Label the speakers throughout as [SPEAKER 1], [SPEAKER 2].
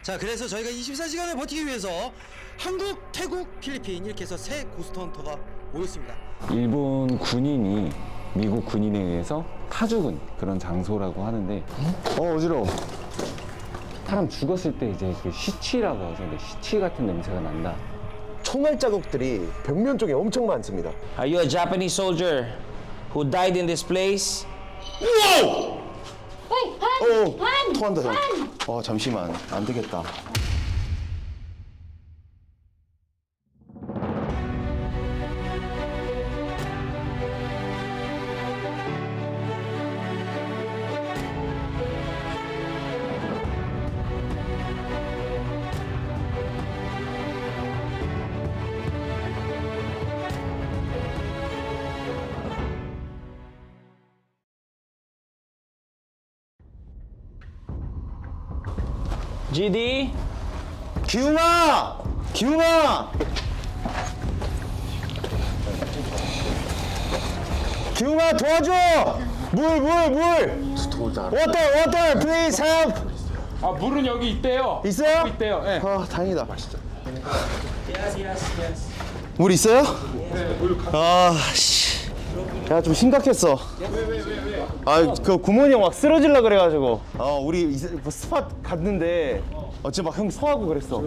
[SPEAKER 1] 자, 그래서 저희가 24시간을 버티기 위해서 한국, 태국, 필리핀 이렇게 해서 세 고스트 헌터가 모였습니다.
[SPEAKER 2] 일본 군인이 미국 군인에 의해서 타 죽은 그런 장소라고 하는데 어지러워. 사람 죽었을 때 이제 그 시치라고 하죠. 근데 시치 같은 냄새가 난다.
[SPEAKER 3] 총알 자국들이 벽면 쪽에 엄청 많습니다.
[SPEAKER 4] Are you a Japanese soldier who died in this place?
[SPEAKER 3] 토한다 형. 잠시만 안 되겠다.
[SPEAKER 4] GD?
[SPEAKER 3] 기웅아! 기웅아! 기웅아 도와줘! 물! Water! Please help!
[SPEAKER 2] 아 물은 여기 있대요.
[SPEAKER 3] 있어요?
[SPEAKER 2] 있대요. 네.
[SPEAKER 3] 다행이다. 맛있죠. 물 있어요? 씨. 야, 좀 심각했어. 그 구몬이 형 막 쓰러질라 그래가지고. 우리 스팟 갔는데 진짜 막 형 토하고 그랬어.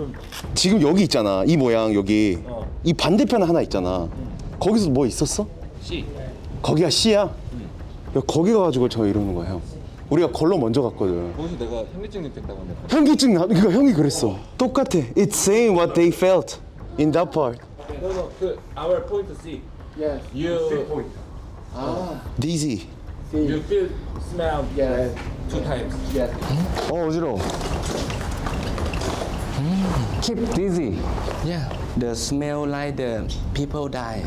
[SPEAKER 3] 지금 여기 있잖아. 이 모양 여기. 이 반대편에 하나 있잖아. 거기서 뭐 있었어?
[SPEAKER 2] C.
[SPEAKER 3] 거기가 C야? 야, 거기 가가지고 저 이러는 거야, 형. 우리가 걸로 먼저 갔거든.
[SPEAKER 2] 거기서 내가 현기증 느꼈다고 했는데.
[SPEAKER 3] 현기증 그러니까 형이 그랬어. 똑같아. It's saying what they felt in that part.
[SPEAKER 2] No, our point C. Yes. You point.
[SPEAKER 3] Dizzy.
[SPEAKER 2] You feel smell. Yes. Two times. Yes.
[SPEAKER 3] 어지러워.
[SPEAKER 2] Keep dizzy.
[SPEAKER 4] Yeah. The smell like the people die.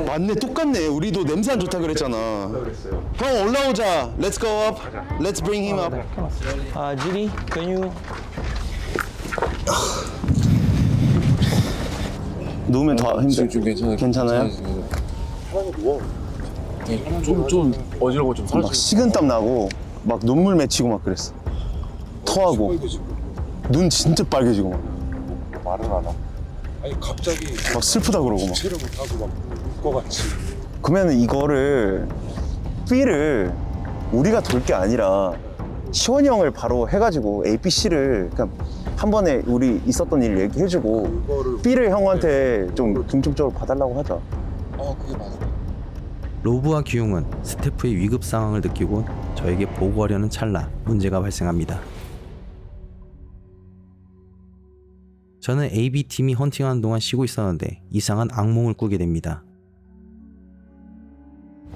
[SPEAKER 3] 맞네, 똑같네. 우리도 냄새 안 좋다 그랬잖아. 형 올라오자. Let's go up. Let's bring him up.
[SPEAKER 4] GD, can you?
[SPEAKER 3] 누우면 더 힘들.
[SPEAKER 5] 좀 괜찮아요.
[SPEAKER 3] 괜찮아요?
[SPEAKER 5] 좀 어지러워 좀
[SPEAKER 3] 막 식은땀 나고 막 눈물 맺히고 막 그랬어. 토하고 눈 진짜 빨개지고 막.
[SPEAKER 5] 말을 안 하고. 아니 갑자기
[SPEAKER 3] 막 슬프다 그러고 막.
[SPEAKER 5] 체력을 타고 막울것 같이.
[SPEAKER 3] 그러면 이거를 B를 우리가 돌 게 아니라 시원이 형을 바로 해가지고 A, B, C를 그냥 한 번에 우리 있었던 일 얘기해주고 B를 형한테 좀 중점적으로 봐달라고 하자.
[SPEAKER 5] 그게 맞아.
[SPEAKER 6] 로브와 기웅은 스태프의 위급 상황을 느끼고 저에게 보고하려는 찰나 문제가 발생합니다. 저는 AB팀이 헌팅하는 동안 쉬고 있었는데 이상한 악몽을 꾸게 됩니다.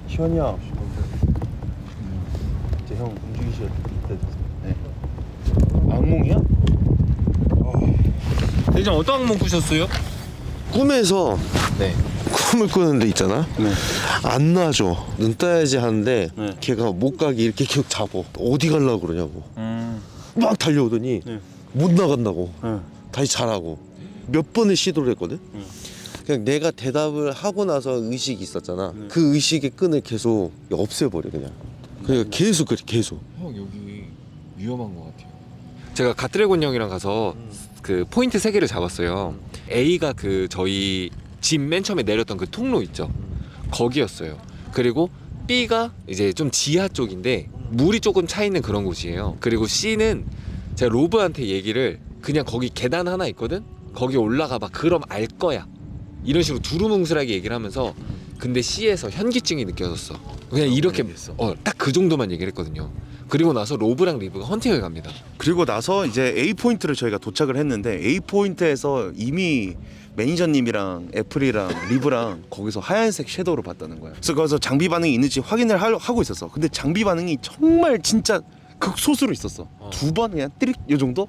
[SPEAKER 3] 시원이 형. 이제 형 움직이셔야 돼. 네. 악몽이야?
[SPEAKER 5] 대장 어떤 악몽 꾸셨어요?
[SPEAKER 7] 꿈에서
[SPEAKER 5] 네.
[SPEAKER 7] 꿈을 꾸는 데 있잖아.
[SPEAKER 3] 네.
[SPEAKER 7] 안 놔줘. 눈 떠야지 하는데
[SPEAKER 3] 네.
[SPEAKER 7] 걔가 못 가게 이렇게 계속 잡어. 어디 가려고 그러냐고. 막 달려오더니
[SPEAKER 3] 네.
[SPEAKER 7] 못 나간다고.
[SPEAKER 3] 네.
[SPEAKER 7] 다시 자라고. 몇 번을 시도를 했거든. 그냥 내가 대답을 하고 나서 의식이 있었잖아. 그 의식의 끈을 계속 없애버려 그냥. 그러니까 계속 그래 계속.
[SPEAKER 5] 형 여기 위험한 것 같아요. 제가 갓드래곤 형이랑 가서 그 포인트 3개를 잡았어요. A가 그 저희 집 맨 처음에 내렸던 그 통로 있죠. 거기였어요. 그리고 B가 이제 좀 지하 쪽인데 물이 조금 차 있는 그런 곳이에요. 그리고 C는 제가 로브한테 얘기를 그냥 거기 계단 하나 있거든? 거기 올라가 봐. 그럼 알 거야. 이런 식으로 두루뭉술하게 얘기를 하면서 근데 C에서 현기증이 느껴졌어. 그냥 이렇게 딱 그 정도만 얘기를 했거든요. 그리고 나서 로브랑 리브가 헌팅을 갑니다.
[SPEAKER 3] 그리고 나서 이제 A 포인트를 저희가 도착을 했는데 A 포인트에서 이미 매니저님이랑 애플이랑 리브랑 거기서 하얀색 섀도우를 봤다는 거야. 그래서 거기서 장비 반응이 있는지 확인을 하고 있었어. 근데 장비 반응이 정말 진짜 극소수로 있었어. 2번 그냥 띠릭 이 정도?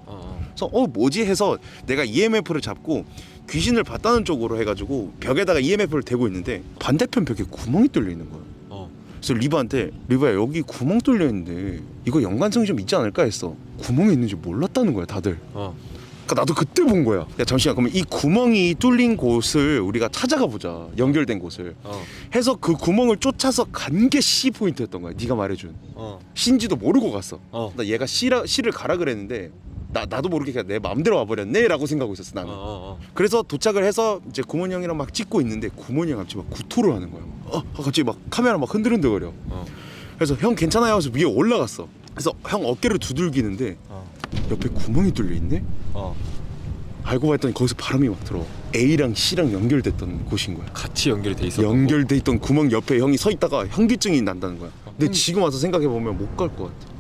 [SPEAKER 3] 그래서 뭐지 해서 내가 EMF를 잡고 귀신을 봤다는 쪽으로 해가지고 벽에다가 EMF를 대고 있는데 반대편 벽에 구멍이 뚫려 있는 거야. 그래서 리브한테 리브야 여기 구멍 뚫려 있는데 이거 연관성이 좀 있지 않을까 했어. 구멍이 있는지 몰랐다는 거야 다들. 그러니까 나도 그때 본 거야. 야 잠시만, 그러면 이 구멍이 뚫린 곳을 우리가 찾아가 보자. 연결된 곳을 해서 그 구멍을 쫓아서 간 게 C 포인트였던 거야. 네가 말해준 C인지도 모르고 갔어. 나 얘가 C를 가라 그랬는데 나도 모르게 그냥 내 마음대로 와버렸네라고 생각하고 있었어 나는. 그래서 도착을 해서 이제 구몬이 형이랑 막 찍고 있는데 구몬이 형이 갑자기 막 구토를 하는 거야. 갑자기 막 카메라 막 흔들흔들거려. 그래서 형 괜찮아요 하면서 위에 올라갔어. 그래서 형 어깨를 두들기는데 옆에 구멍이 뚫려 있네. 알고 봤더니 거기서 바람이 막 들어. A랑 C랑 연결됐던 곳인 거야.
[SPEAKER 5] 같이 연결이 돼 있었던
[SPEAKER 3] 연결돼 있던 구멍 옆에 형이 서 있다가 현기증이 난다는 거야. 근데 지금 와서 생각해 보면 못 갈 것 같아.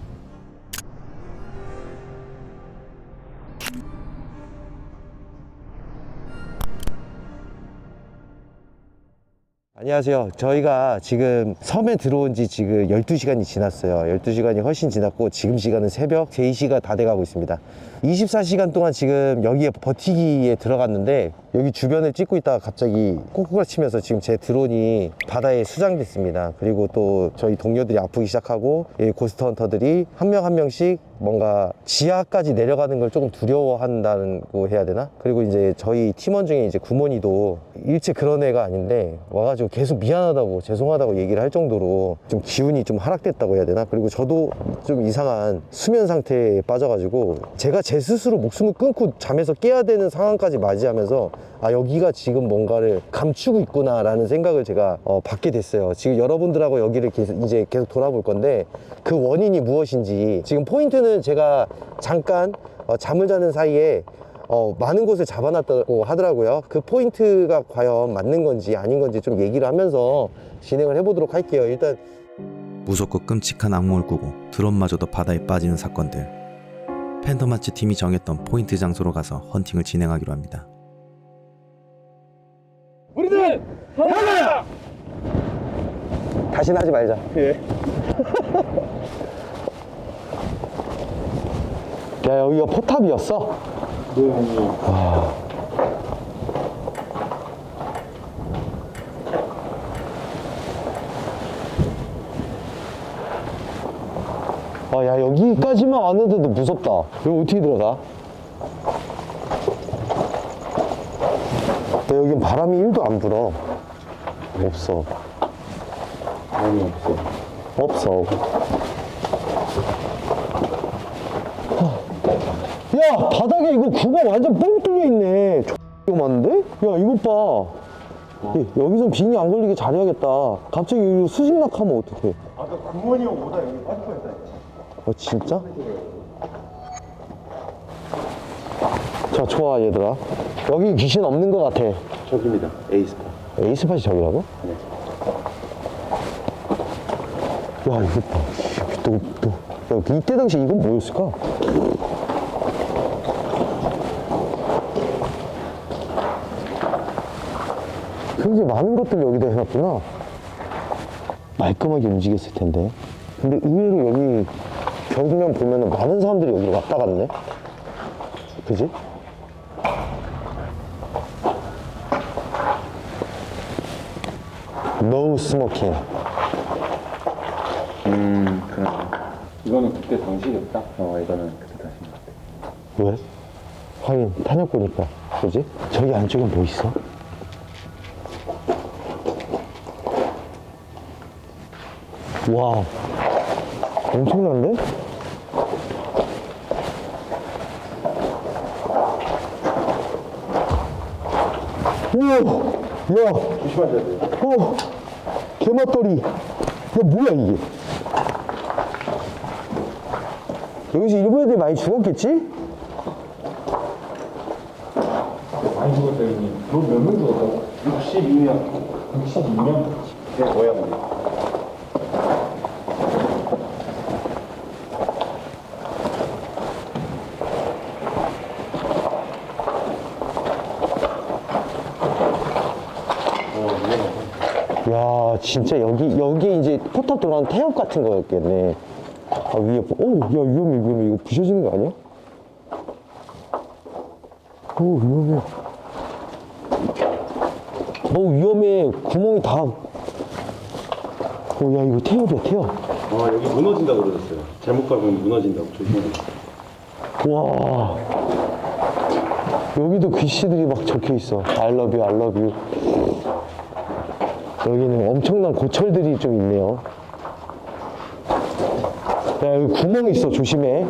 [SPEAKER 7] 안녕하세요. 저희가 지금 섬에 들어온 지 지금 12시간이 지났어요. 12시간이 훨씬 지났고 지금 시간은 새벽 3시가 다 돼가고 있습니다. 24시간 동안 지금 여기에 버티기에 들어갔는데 여기 주변을 찍고 있다가 갑자기 꾹꾹 치면서 지금 제 드론이 바다에 수장됐습니다. 그리고 또 저희 동료들이 아프기 시작하고 이 고스트 헌터들이 한 명씩 뭔가 지하까지 내려가는 걸 조금 두려워한다고 해야 되나? 그리고 이제 저희 팀원 중에 이제 구몬이도 일체 그런 애가 아닌데 와가지고 계속 미안하다고 죄송하다고 얘기를 할 정도로 좀 기운이 좀 하락됐다고 해야 되나? 그리고 저도 좀 이상한 수면 상태에 빠져가지고 제가 제 스스로 목숨을 끊고 잠에서 깨야 되는 상황까지 맞이하면서 아 여기가 지금 뭔가를 감추고 있구나 라는 생각을 제가 받게 됐어요. 지금 여러분들하고 여기를 이제 계속 돌아볼 건데 그 원인이 무엇인지 지금 포인트는 제가 잠깐 잠을 자는 사이에 많은 곳을 잡아놨다고 하더라고요. 그 포인트가 과연 맞는 건지 아닌 건지 좀 얘기를 하면서 진행을 해보도록 할게요. 일단
[SPEAKER 6] 무섭고 끔찍한 악몽을 꾸고 드론마저도 바다에 빠지는 사건들. 팬더마치 팀이 정했던 포인트 장소로 가서 헌팅을 진행하기로 합니다.
[SPEAKER 7] 다시는 하지 말자. 예. 야 여기가 포탑이었어? 네 형님. 야 여기까지만 왔는데도 무섭다. 여기 어떻게 들어가? 야, 여긴 바람이 1도 안 불어. 없어. 바람이 없어. 야 바닥에 이거 구멍 완전 뻥 뚫려 있네. X만한데? 야 이것 봐. 여기선 빙이 안 걸리게 잘해야겠다. 갑자기 이거 수직낙하면 어떡해. 아까 구몬이 형 오다 여기 빠질 뻔했다. 진짜? 자 좋아 얘들아. 여기 귀신 없는 것 같아. 저기입니다. A스팟. A스팟이 저기라고? 네. 야 이거 봐. 야, 이때 당시 이건 뭐였을까? 굉장히 많은 것들을 여기다 해놨구나. 말끔하게 움직였을 텐데. 근데 의외로 여기 벽면 보면은 많은 사람들이 여기로 왔다 갔네. 그지? No smoking.
[SPEAKER 2] 그래. 이거는 그때 당시겠다. 이거는 그때 당시 같아.
[SPEAKER 7] 왜? 하긴 탄약 보니까. 그지? 저기 안쪽에 뭐 있어? 와, 엄청난데? 우와, 야, 조심하셔야 돼요. 개맛돌이. 야, 뭐야 이게? 여기서 일본 애들이 많이 죽었겠지?
[SPEAKER 2] 많이 죽었어요, 형님. 너몇명 죽었다고? 62명. 62명? 네, 뭐야, 뭐야.
[SPEAKER 7] 야, 진짜 여기 이제 포탑 들어간 태엽 같은 거였겠네. 아, 위에, 야, 위험해. 이거 부셔지는 거 아니야? 위험해. 위험해. 구멍이 다. 야, 이거 태엽이야, 태엽.
[SPEAKER 8] 여기 무너진다고 그러셨어요. 잘못 밟으면 무너진다고 조심해야
[SPEAKER 7] 와. 여기도 글씨들이 막 적혀 있어. I love you, I love you. 여기는 엄청난 고철들이 좀 있네요. 야, 여기 구멍이 있어. 조심해.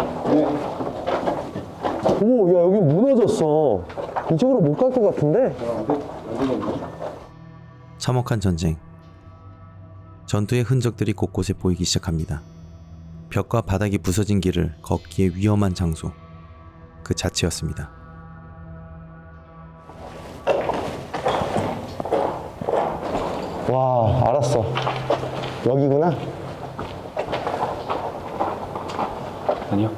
[SPEAKER 7] 오, 야, 여기 무너졌어. 이쪽으로 못 갈 것 같은데?
[SPEAKER 6] 참혹한 전쟁. 전투의 흔적들이 곳곳에 보이기 시작합니다. 벽과 바닥이 부서진 길을 걷기에 위험한 장소. 그 자체였습니다.
[SPEAKER 7] 와, 알았어. 여기구나.
[SPEAKER 2] 아니요.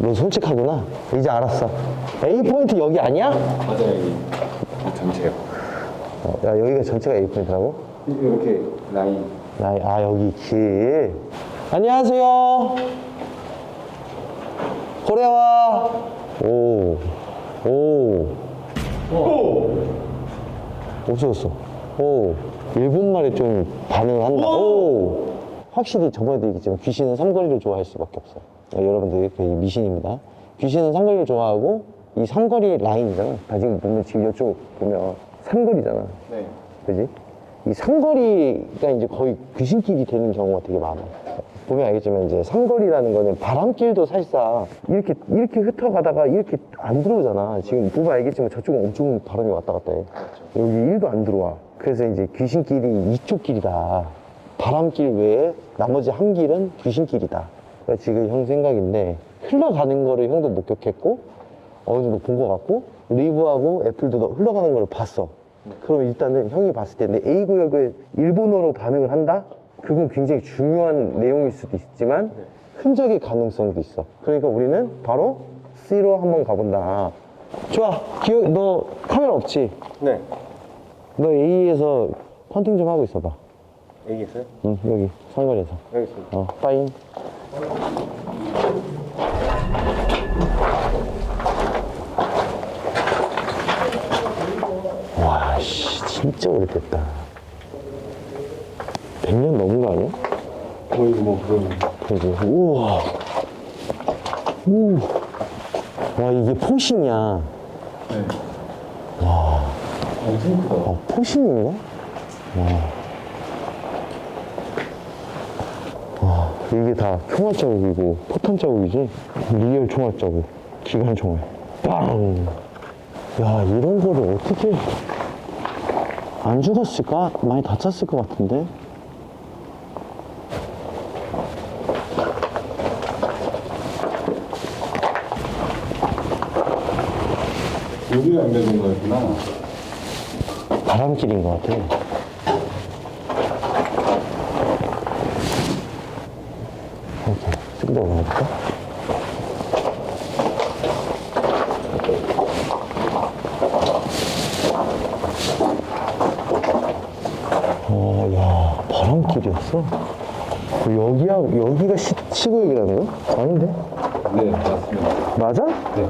[SPEAKER 7] 너 솔직하구나. 이제 알았어. A 포인트 여기 아니야?
[SPEAKER 2] 맞아요. 여기 전체요.
[SPEAKER 7] 야, 여기가 전체가 A 포인트라고?
[SPEAKER 2] 이렇게 라인.
[SPEAKER 7] 아, 여기 길. 안녕하세요. 고래와. 오. 없어졌어. 오. 1분 만에 좀 반응을 한다. 오. 확실히 저번에도 얘기했지만 귀신은 삼거리를 좋아할 수밖에 없어. 여러분들 그 미신입니다. 귀신은 삼거리를 좋아하고 이 삼거리 라인이잖아. 다 지금 보면 지금 이쪽 보면 삼거리잖아.
[SPEAKER 2] 네.
[SPEAKER 7] 그지? 이 삼거리가 이제 거의 귀신길이 되는 경우가 되게 많아. 보면 알겠지만 이제 삼거리라는 거는 바람길도 사실상 이렇게 흩어가다가 이렇게 안 들어오잖아. 지금 보면 알겠지만 저쪽은 엄청 바람이 왔다 갔다 해. 여기 1도 안 들어와. 그래서 이제 귀신길이 이쪽 길이다. 바람길 외에 나머지 한 길은 귀신길이다. 그러니까 지금 형 생각인데 흘러가는 거를 형도 목격했고 어느 정도 본 것 같고 리브하고 애플도 흘러가는 걸 봤어. 그럼 일단은 형이 봤을 때 내 A 구역을 일본어로 반응을 한다? 그건 굉장히 중요한 내용일 수도 있지만 흔적의 가능성도 있어. 그러니까 우리는 바로 C로 한번 가본다. 좋아. 너 카메라 없지?
[SPEAKER 8] 네.
[SPEAKER 7] 너 A에서 헌팅 좀 하고 있어봐.
[SPEAKER 8] 얘기했어요?
[SPEAKER 7] 응, 여기 상거리에서.
[SPEAKER 8] 알겠습니다.
[SPEAKER 7] 빠잉. 와, 씨, 진짜 오래됐다. 100년 넘은 거 아니야?
[SPEAKER 8] 거의 뭐 그런.
[SPEAKER 7] 그러지. 우와. 우. 와, 이게 포신이야.
[SPEAKER 8] 네.
[SPEAKER 7] 와.
[SPEAKER 8] 엄청 크다.
[SPEAKER 7] 포신인가? 와, 이게 다 총알 자국이고 포탄 자국이지? 리얼 총알 자국. 기관 총알. 빵! 야, 이런 거를 어떻게 안 죽었을까? 많이 다쳤을 것 같은데?
[SPEAKER 8] 여기가 연결된 거였구나.
[SPEAKER 7] 바람길인 것 같아. 이렇게 쭉 넘어갈까? 야, 바람길이었어? 여기가 시구역이라는 거? 아닌데?
[SPEAKER 8] 네, 맞습니다.
[SPEAKER 7] 맞아?
[SPEAKER 8] 네.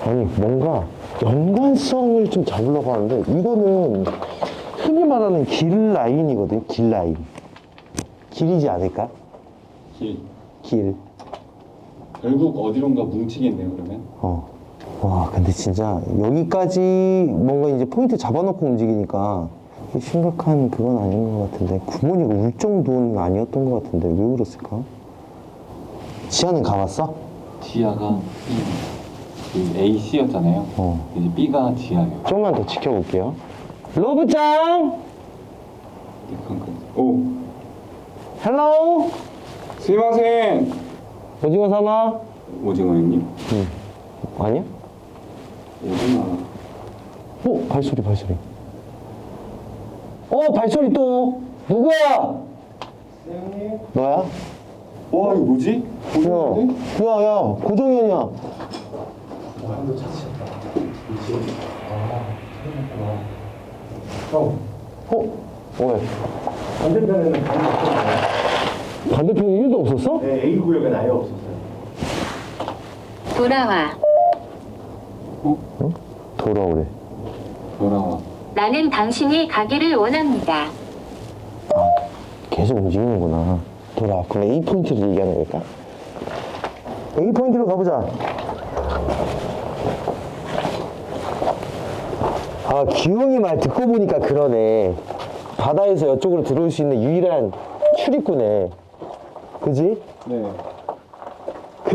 [SPEAKER 7] 아니, 뭔가 연관성을 좀 잡으려고 하는데, 이거는 흔히 말하는 길 라인이거든, 길 라인. 길이지 않을까? 길.
[SPEAKER 8] 결국 어디론가 뭉치겠네요, 그러면?
[SPEAKER 7] 와, 근데 진짜 여기까지 뭔가 이제 포인트 잡아놓고 움직이니까 심각한 그건 아닌 것 같은데 구몬이가 울 정도는 아니었던 것 같은데 왜 울었을까? 지하는 가봤어?
[SPEAKER 9] 지하가 그 AC였잖아요. 이제 B가 지하예요.
[SPEAKER 7] 조금만 더 지켜볼게요. 로브짱!
[SPEAKER 8] 오,
[SPEAKER 7] 헬로우!
[SPEAKER 8] 스미마셍!
[SPEAKER 7] 오징어 사마?
[SPEAKER 8] 오징어 형님?
[SPEAKER 7] 아니야?
[SPEAKER 8] 오징어.
[SPEAKER 7] 발소리. 발소리 또! 누구야? 너야?
[SPEAKER 8] 와, 이거 뭐지?
[SPEAKER 7] 야, 고정현이야. 왜?
[SPEAKER 8] 반대편에는
[SPEAKER 7] 반대편에 1도 없었어?
[SPEAKER 8] 네, A 구역엔 아예 없었어요.
[SPEAKER 10] 돌아와.
[SPEAKER 7] 돌아오래.
[SPEAKER 9] 돌아와.
[SPEAKER 10] 나는 당신이 가기를 원합니다.
[SPEAKER 7] 계속 움직이는구나. 돌아. 그럼 A 포인트를 얘기하는 걸까? A 포인트로 가보자. 아, 기용이 말 듣고 보니까 그러네. 바다에서 이쪽으로 들어올 수 있는 유일한 출입구네. 그지?
[SPEAKER 8] 네.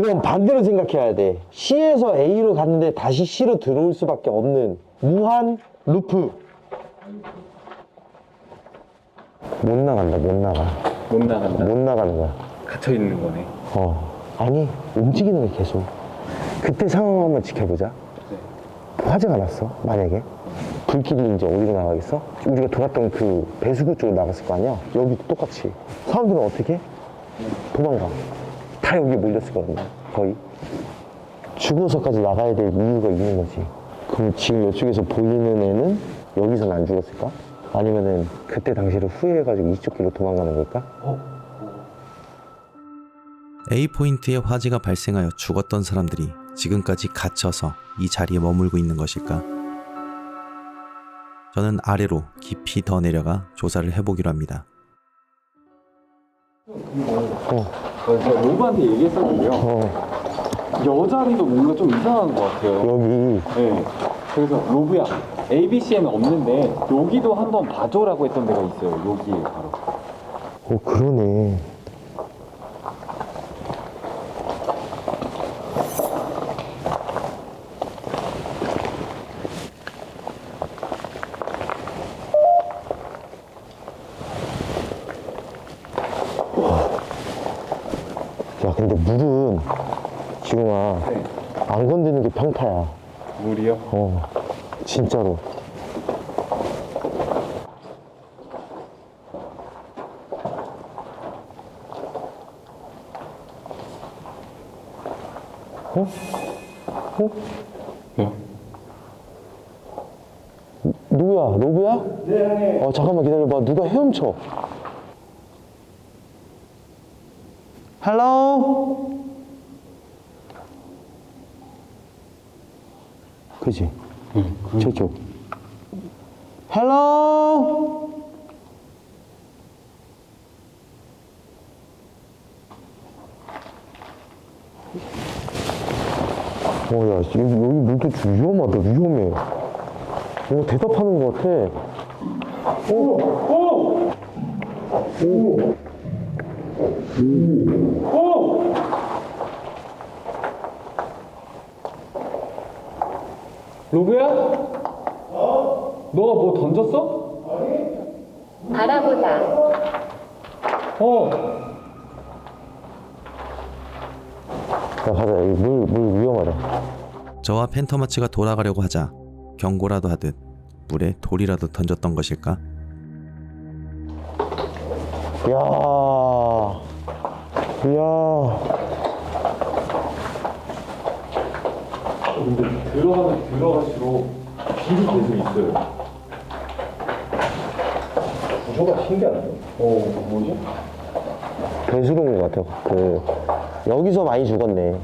[SPEAKER 7] 그럼 반대로 생각해야 돼. C에서 A로 갔는데 다시 C로 들어올 수밖에 없는 무한 루프. 못 나간다, 못 나가.
[SPEAKER 2] 못 나간다.
[SPEAKER 7] 못 나가는 거야.
[SPEAKER 2] 갇혀 있는 거네.
[SPEAKER 7] 아니, 움직이는 게 계속. 그때 상황 한번 지켜보자. 화재가 났어, 만약에. 불길이 이제 어디로 나가겠어? 우리가 돌았던 그 배수구 쪽으로 나갔을 거 아니야? 여기도 똑같이. 사람들은 어떻게 해? 도망가. 다 여기에 몰렸을 거거든요, 거의. 죽어서까지 나가야 될 이유가 있는 거지. 그럼 지금 이쪽에서 보이는 애는 여기서는 안 죽었을까? 아니면은 그때 당시를 후회해가지고 이쪽 길로 도망가는 걸까?
[SPEAKER 6] A포인트에 화재가 발생하여 죽었던 사람들이 지금까지 갇혀서 이 자리에 머물고 있는 것일까? 저는 아래로 깊이 더 내려가 조사를 해보기로 합니다.
[SPEAKER 9] 제가 로브한테 얘기했었는데요. 여자리도 뭔가 좀 이상한 것 같아요.
[SPEAKER 7] 여기.
[SPEAKER 9] 네. 그래서 로브야, ABC에는 없는데 여기도 한번 봐줘라고 했던 데가 있어요. 여기에 바로.
[SPEAKER 7] 그러네. 야, 근데 물은 지금아 안 건드는 게 평타야.
[SPEAKER 2] 물이요?
[SPEAKER 7] 진짜로.
[SPEAKER 9] 네.
[SPEAKER 7] 누구야? 로브야? 네, 형님. 잠깐만 기다려봐. 누가 헤엄쳐. 헬로? 그지? 저쪽. 헬로? 야, 여기 물도 좀 위험하다, 위험해. 대답하는 것 같아.
[SPEAKER 9] 로브야? 너가 뭐 던졌어?
[SPEAKER 10] 바라보다.
[SPEAKER 7] 야, 가자. 여기 물 위험하다.
[SPEAKER 6] 저와 펜터마치가 돌아가려고 하자 경고라도 하듯 물에 돌이라도 던졌던 것일까?
[SPEAKER 7] 이야.
[SPEAKER 9] 근데 들어가면 들어갈수록 길이 계속 있어요.
[SPEAKER 8] 구조가 신기하네.
[SPEAKER 9] 뭐지?
[SPEAKER 7] 배수로 온 것 같아. 여기서 많이 죽었네.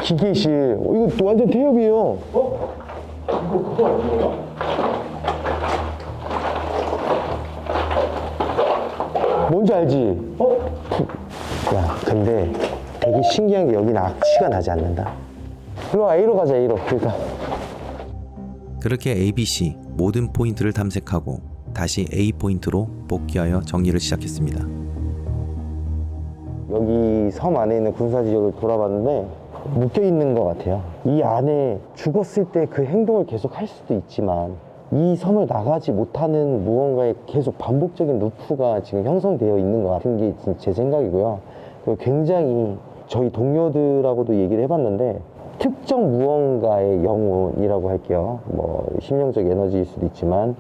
[SPEAKER 7] 기계실. 이거 또 완전 태엽이에요.
[SPEAKER 8] 이거 그거 아니에요?
[SPEAKER 7] 뭔지 알지? 야, 근데 되게 신기한 게 여기는 악취가 나지 않는다. 일로 와, A로 가자, A로. 그러니까.
[SPEAKER 6] 그렇게 ABC 모든 포인트를 탐색하고 다시 A 포인트로 복귀하여 정리를 시작했습니다.
[SPEAKER 7] 여기 섬 안에 있는 군사지역을 돌아봤는데 묶여 있는 것 같아요. 이 안에 죽었을 때 그 행동을 계속 할 수도 있지만 이 섬을 나가지 못하는 무언가의 계속 반복적인 루프가 지금 형성되어 있는 것 같은 게 제 생각이고요. 그리고 굉장히 저희 동료들하고도 얘기를 해봤는데 특정 무언가의 영혼이라고 할게요. 뭐 심령적 에너지일 수도 있지만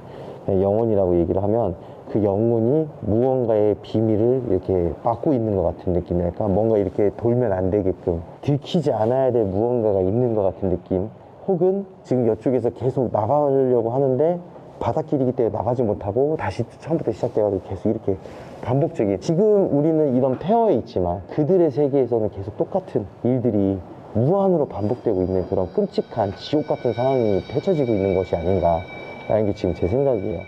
[SPEAKER 7] 영혼이라고 얘기를 하면 그 영혼이 무언가의 비밀을 이렇게 막고 있는 것 같은 느낌이랄까. 뭔가 이렇게 돌면 안 되게끔 들키지 않아야 될 무언가가 있는 것 같은 느낌. 혹은 지금 이쪽에서 계속 나가려고 하는데 바닷길이기 때문에 나가지 못하고 다시 처음부터 시작돼가지고 계속 이렇게 반복적인, 지금 우리는 이런 폐허에 있지만 그들의 세계에서는 계속 똑같은 일들이 무한으로 반복되고 있는 그런 끔찍한 지옥 같은 상황이 펼쳐지고 있는 것이 아닌가라는 게 지금 제 생각이에요.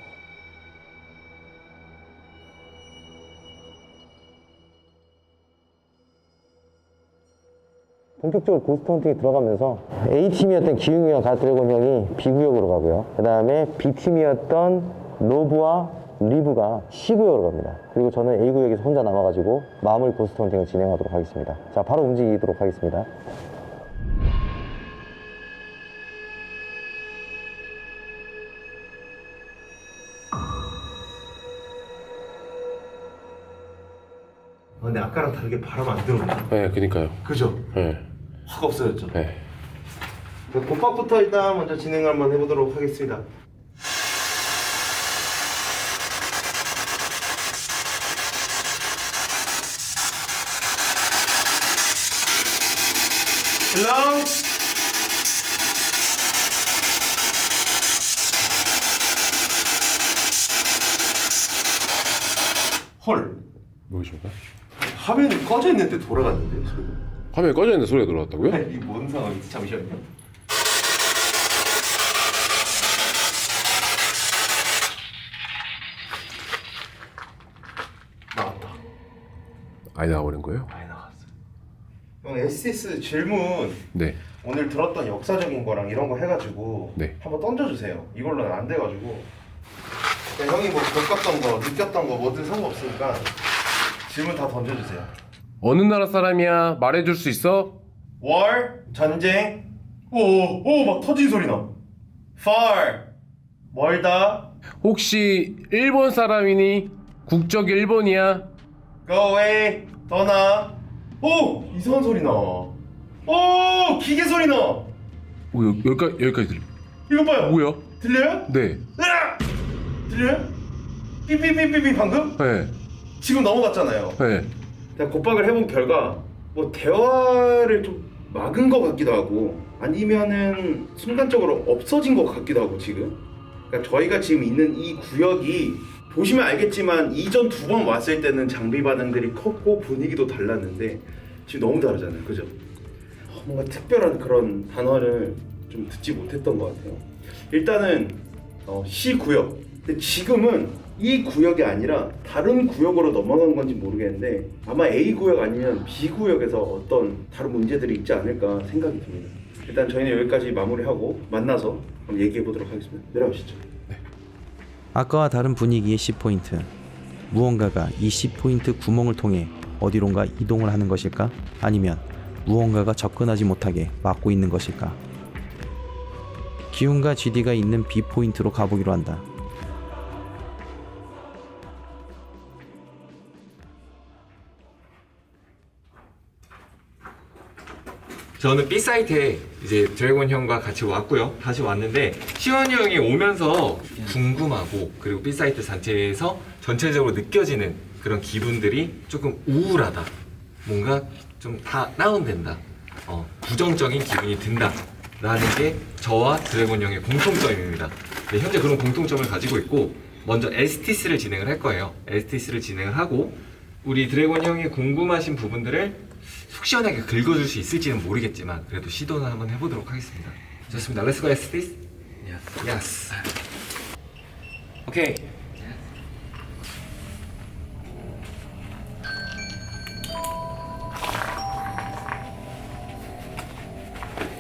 [SPEAKER 7] 본격적으로 고스트 헌팅에 들어가면서 A팀이었던 기웅이와 갓드래곤 형이 B구역으로 가고요. 그 다음에 B팀이었던 로브와 리브가 C구역으로 갑니다. 그리고 저는 A구역에서 혼자 남아가지고 마무리 고스트 헌팅을 진행하도록 하겠습니다. 자, 바로 움직이도록 하겠습니다. 근데 아까랑 다르게 바람 안 들어오네.
[SPEAKER 8] 네, 그니까요.
[SPEAKER 7] 그죠?
[SPEAKER 8] 네.
[SPEAKER 7] 확 없어졌죠?
[SPEAKER 8] 네.
[SPEAKER 7] 곱박부터 일단 먼저 진행을 한번 해보도록 하겠습니다. Hello? 헐.
[SPEAKER 8] 무엇입니까?
[SPEAKER 7] 화면이 꺼져 있는데 돌아갔는데 소리가.
[SPEAKER 8] 화면이 꺼져 있는 소리가 들어왔다고요?
[SPEAKER 7] 이 뭔 상황이지? 잠시만요. 나왔다.
[SPEAKER 8] 아니 나와버린 거예요?
[SPEAKER 7] 많이 나왔어. 형 STS 질문
[SPEAKER 8] 네.
[SPEAKER 7] 오늘 들었던 역사적인 거랑 이런 거 해가지고
[SPEAKER 8] 네.
[SPEAKER 7] 한번 던져주세요. 이걸로는 안 돼가지고. 그냥 형이 뭐 겪었던 거, 느꼈던 거 뭐든 상관없으니까 질문 다 던져주세요.
[SPEAKER 8] 어느 나라 사람이야? 말해줄 수 있어?
[SPEAKER 7] 월, 전쟁, 오, 막 터진 소리 나. far, 멀다,
[SPEAKER 8] 혹시 일본 사람이니? 국적이 일본이야?
[SPEAKER 7] go away, 떠나. 오, 이상한 소리 나. 오, 기계 소리 나.
[SPEAKER 8] 오, 여기까지 들려.
[SPEAKER 7] 이거 봐요.
[SPEAKER 8] 뭐야?
[SPEAKER 7] 들려요?
[SPEAKER 8] 네.
[SPEAKER 7] 으악! 들려요? 삐삐삐삐삐 방금?
[SPEAKER 8] 네.
[SPEAKER 7] 지금 넘어갔잖아요.
[SPEAKER 8] 네.
[SPEAKER 7] 제가 kop박을 해본 결과 뭐 대화를 좀 막은 것 같기도 하고 아니면은 순간적으로 없어진 것 같기도 하고 지금. 그러니까 저희가 지금 있는 이 구역이 보시면 알겠지만 이전 2번 왔을 때는 장비 반응들이 컸고 분위기도 달랐는데 지금 너무 다르잖아요. 그죠? 뭔가 특별한 그런 단어를 좀 듣지 못했던 것 같아요. 일단은 C 구역. 근데 지금은 이 구역이 아니라 다른 구역으로 넘어간 건지 모르겠는데 아마 A 구역 아니면 B 구역에서 어떤 다른 문제들이 있지 않을까 생각이 듭니다. 일단 저희는 여기까지 마무리하고 만나서 한번 얘기해 보도록 하겠습니다. 내려가시죠.
[SPEAKER 6] 아까와 다른 분위기의 C포인트. 무언가가 이 C포인트 구멍을 통해 어디론가 이동을 하는 것일까? 아니면 무언가가 접근하지 못하게 막고 있는 것일까? 기훈과 GD가 있는 B포인트로 가보기로 한다.
[SPEAKER 5] 저는 B 사이트에 이제 드래곤 형과 같이 왔고요. 다시 왔는데 시원이 형이 오면서 궁금하고 그리고 B 사이트 자체에서 전체적으로 느껴지는 그런 기분들이 조금 우울하다. 뭔가 좀 다 다운된다. 부정적인 기분이 든다. 라는 게 저와 드래곤 형의 공통점입니다. 네, 현재 그런 공통점을 가지고 있고 먼저 STS를 진행을 할 거예요. STS를 진행을 하고 우리 드래곤 형이 궁금하신 부분들을 속 시원하게 긁어줄 수 있을지는 모르겠지만 그래도 시도는 한번 해보도록 하겠습니다. 좋습니다. Let's go STS. Yes. Okay.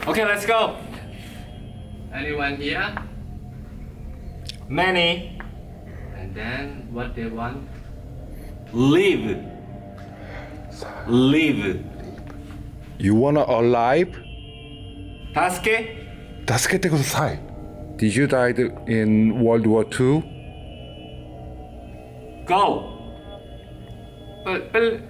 [SPEAKER 5] Okay, let's go.
[SPEAKER 11] Anyone here?
[SPEAKER 5] Many.
[SPEAKER 11] And then what they want?
[SPEAKER 5] Live. Live.
[SPEAKER 12] You wanna alive?
[SPEAKER 5] 5개?
[SPEAKER 12] 助けてください. Did you die in World War II?
[SPEAKER 5] Go. 빨리.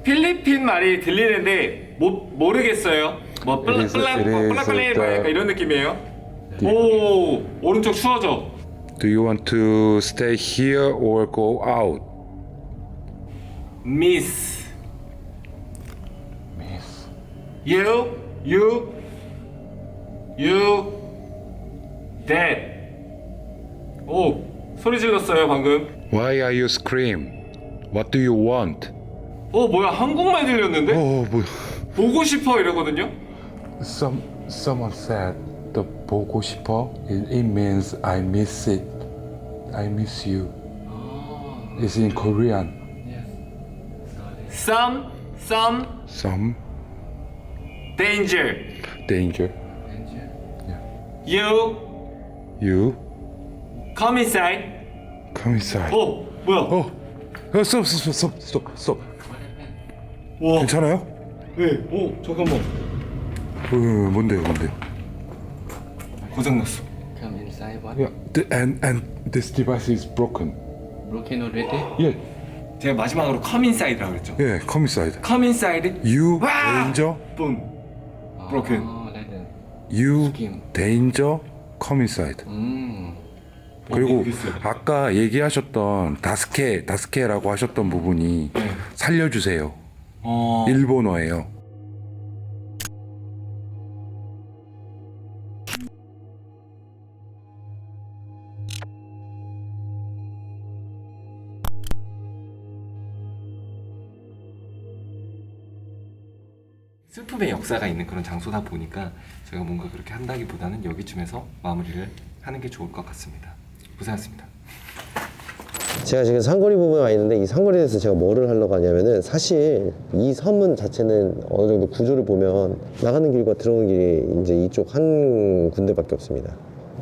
[SPEAKER 5] 필리핀 말이 들리는데 모르겠어요. 뭐 빨리 약간 이런 느낌이에요. 오, 오른쪽 추워져.
[SPEAKER 12] Do you want to stay here or go out?
[SPEAKER 5] Miss. You dead. 오, 소리 질렀어요 방금.
[SPEAKER 12] Why are you scream? What do you want?
[SPEAKER 5] 뭐야 한국말 들렸는데?
[SPEAKER 12] 뭐야?
[SPEAKER 5] 보고 싶어 이러거든요.
[SPEAKER 12] Someone said the 보고 싶어. It means I miss it. I miss you. It's in Korean.
[SPEAKER 5] Some
[SPEAKER 12] Some
[SPEAKER 5] danger.
[SPEAKER 12] danger.
[SPEAKER 5] You come inside.
[SPEAKER 12] Come inside.
[SPEAKER 5] 뭐야?
[SPEAKER 12] stop. 괜찮아요?
[SPEAKER 5] 네. 잠깐만.
[SPEAKER 12] 뭔데요?
[SPEAKER 5] 고장났어.
[SPEAKER 11] Come inside what?
[SPEAKER 12] Yeah. And this device is broken.
[SPEAKER 11] Broken already?
[SPEAKER 12] Yeah.
[SPEAKER 5] 제가 마지막으로 come inside라고 그랬죠.
[SPEAKER 12] Yeah. Come inside.
[SPEAKER 5] Come inside.
[SPEAKER 12] You
[SPEAKER 5] 와!
[SPEAKER 12] danger.
[SPEAKER 5] Boom. Broken.
[SPEAKER 11] Like that.
[SPEAKER 12] You
[SPEAKER 11] Skim.
[SPEAKER 12] danger. Come inside. 그리고 아까 얘기하셨던 다스케라고 하셨던 부분이 살려주세요. 일본어예요.
[SPEAKER 5] 슬픔의 역사가 있는 그런 장소다 보니까 제가 뭔가 그렇게 한다기보다는 여기쯤에서 마무리를 하는 게 좋을 것 같습니다. 고생하셨습니다.
[SPEAKER 7] 제가 지금 상거리 부분에 와 있는데 이 상거리에서 제가 뭐를 하려고 하냐면은 사실 이 섬은 자체는 어느 정도 구조를 보면 나가는 길과 들어오는 길이 이제 이쪽 한 군데밖에 없습니다.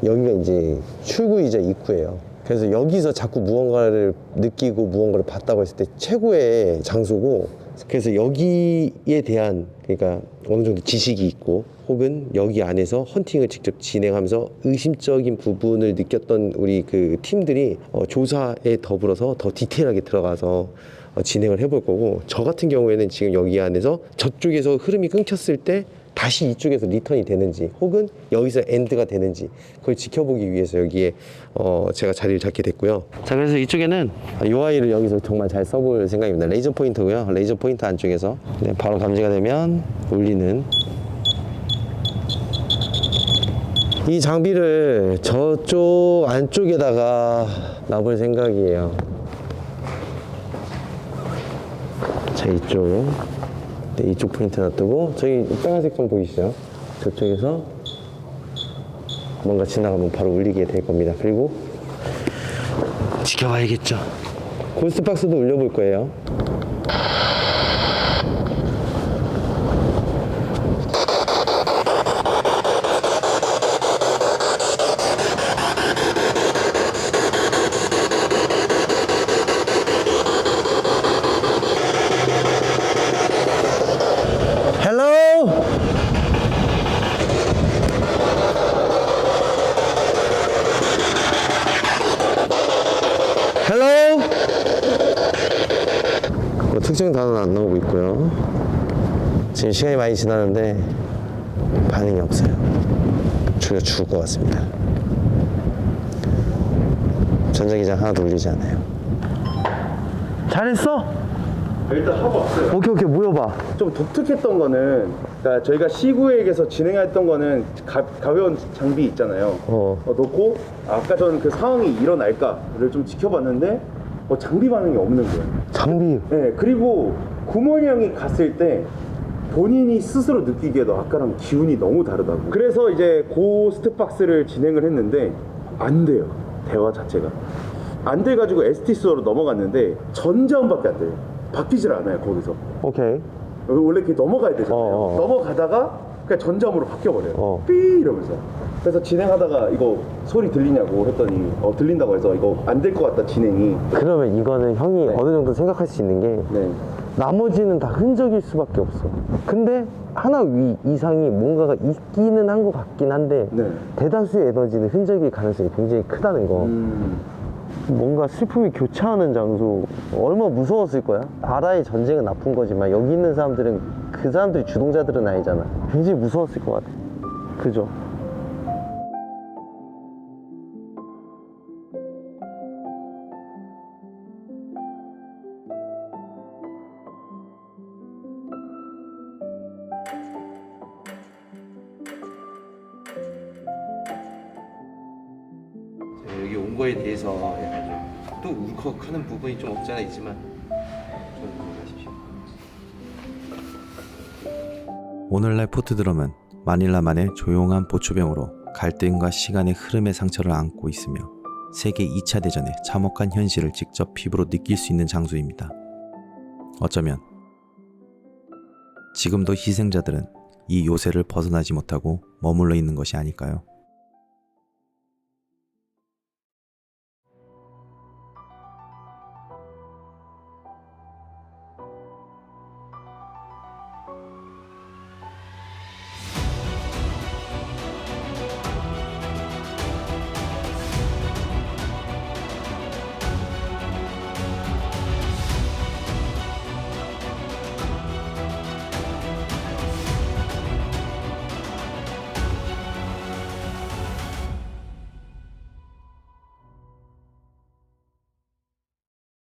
[SPEAKER 7] 여기가 이제 출구이자 입구예요. 그래서 여기서 자꾸 무언가를 느끼고 무언가를 봤다고 했을 때 최고의 장소고, 그래서 여기에 대한 그러니까 어느 정도 지식이 있고 혹은 여기 안에서 헌팅을 직접 진행하면서 의심적인 부분을 느꼈던 우리 그 팀들이 조사에 더불어서 더 디테일하게 들어가서 진행을 해볼 거고, 저 같은 경우에는 지금 여기 안에서 저쪽에서 흐름이 끊겼을 때 다시 이쪽에서 리턴이 되는지 혹은 여기서 엔드가 되는지 그걸 지켜보기 위해서 여기에 제가 자리를 잡게 됐고요. 자, 그래서 이쪽에는 UI를 여기서 정말 잘 써볼 생각입니다. 레이저 포인터고요. 레이저 포인터 안쪽에서 바로 감지가 되면 울리는 이 장비를 저쪽 안쪽에다가 놔볼 생각이에요. 자, 이쪽 포인트 놔두고, 저기 빨간색 좀 보이시죠? 저쪽에서 뭔가 지나가면 바로 울리게 될 겁니다. 그리고 지켜봐야겠죠. 고스트박스도 울려볼 거예요. 특정 단어는 안 나오고 있고요. 지금 시간이 많이 지났는데 반응이 없어요. 저희가 죽을 것 같습니다. 전자기장 하나도 울리지 않아요. 잘했어?
[SPEAKER 3] 일단 하고 왔어요.
[SPEAKER 7] 오케이 모여봐.
[SPEAKER 3] 좀 독특했던 거는, 그러니까 저희가 C9엑에서 진행했던 거는 가벼운 장비 있잖아요. 놓고 아까 전 그 상황이 일어날까를 좀 지켜봤는데 장비 반응이 없는 거예요.
[SPEAKER 7] 장비?
[SPEAKER 3] 네. 그리고 구몬이 형이 갔을 때 본인이 스스로 느끼기에도 아까랑 기운이 너무 다르다고. 그래서 이제 고스트박스를 진행을 했는데 안 돼요. 대화 자체가 안 돼가지고 STS로 넘어갔는데 전자음밖에 안 돼요. 바뀌질 않아요 거기서.
[SPEAKER 7] 오케이.
[SPEAKER 3] 원래 이렇게 넘어가야 되잖아요. 넘어가다가 그냥 전자음으로 바뀌어버려요. 삐 이러면서. 그래서 진행하다가 이거 소리 들리냐고 했더니 들린다고 해서 이거 안 될 것 같다 진행이.
[SPEAKER 7] 그러면 이거는 형이 어느 정도 생각할 수 있는 게 나머지는 다 흔적일 수밖에 없어. 근데 하나 이상이 뭔가가 있기는 한 것 같긴 한데 대다수의 에너지는 흔적일 가능성이 굉장히 크다는 거. 뭔가 슬픔이 교차하는 장소, 얼마나 무서웠을 거야. 바다의 전쟁은 나쁜 거지만 여기 있는 사람들은 그 사람들이 주동자들은 아니잖아. 굉장히 무서웠을 것 같아. 그죠?
[SPEAKER 13] 여기 온 거에 대해서 약간 좀 또 울컥하는 부분이 좀 없지 않아 있지만 좀 고민하십시오.
[SPEAKER 6] 오늘날 포트드럼은 마닐라만의 조용한 보초병으로 갈등과 시간의 흐름의 상처를 안고 있으며 세계 2차 대전의 참혹한 현실을 직접 피부로 느낄 수 있는 장소입니다. 어쩌면 지금도 희생자들은 이 요새를 벗어나지 못하고 머물러 있는 것이 아닐까요?